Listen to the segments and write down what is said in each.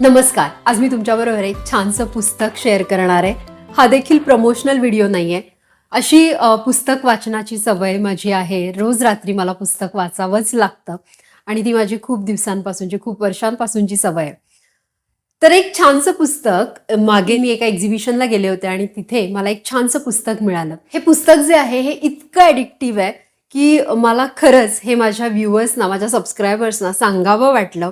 नमस्कार. आज मी तुमच्याबरोबर एक छानसं पुस्तक शेअर करणार आहे. हा देखील प्रमोशनल व्हिडिओ नाहीये. अशी पुस्तक वाचनाची सवय माझी आहे. रोज रात्री मला पुस्तक वाचावंच लागतं आणि ती माझी खूप दिवसांपासूनची, खूप वर्षांपासूनची सवय आहे. तर एक छानसं पुस्तक मागे मी एका एक्झिबिशनला गेले होते आणि तिथे मला एक छानसं पुस्तक मिळालं. हे पुस्तक जे आहे हे इतकं ॲडिक्टिव्ह आहे की मला खरंच हे माझ्या व्ह्युअर्सना, माझ्या सबस्क्रायबर्सना सांगावं वाटलं.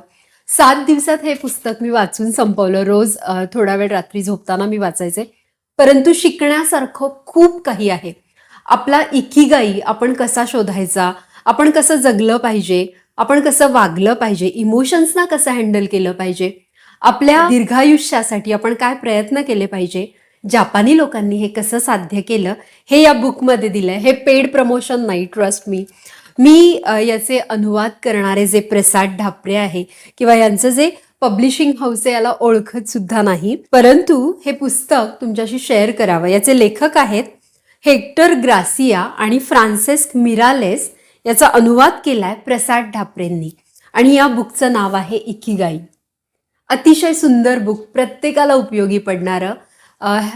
7 दिवसात हे पुस्तक मी वाचून संपवलं. रोज थोडा वेळ रात्री झोपताना मी वाचायचे. परंतु शिकण्यासारखं खूप काही आहे. आपला इकिगाई आपण कसा शोधायचा, आपण कसं जगलं पाहिजे, आपण कसं वागलं पाहिजे, इमोशन्सना कसं हँडल केलं पाहिजे, आपल्या दीर्घायुष्यासाठी आपण काय प्रयत्न केले पाहिजे, जापानी लोकांनी हे कसं साध्य केलं, हे या बुकमध्ये दिलंय. हे पेड प्रमोशन नाही, ट्रस्ट मी. मी याचे अनुवाद करणारे जे प्रसाद ढापरे आहे किंवा यांचं जे पब्लिशिंग हाऊस आहे याला ओळखत सुद्धा नाही, परंतु हे पुस्तक तुमच्याशी शेअर करावं. याचे लेखक आहेत हेक्टर ग्रासिया आणि फ्रान्सिस्क मिरालेस. याचा अनुवाद केलाय प्रसाद ढापरेंनी आणि या बुकचं नाव आहे इकिगाई. अतिशय सुंदर बुक, प्रत्येकाला उपयोगी पडणारं.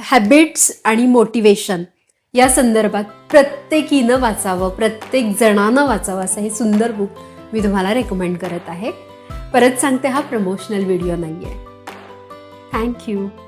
हॅबिट्स आणि मोटिवेशन या संदर्भात प्रत्येकीनं वाचावं, प्रत्येक जणानं वाचावं असं हे सुंदर बुक मी तुम्हाला रेकमेंड करत आहे. परत सांगते, हा प्रमोशनल व्हिडिओ नाही आहे. थँक्यू.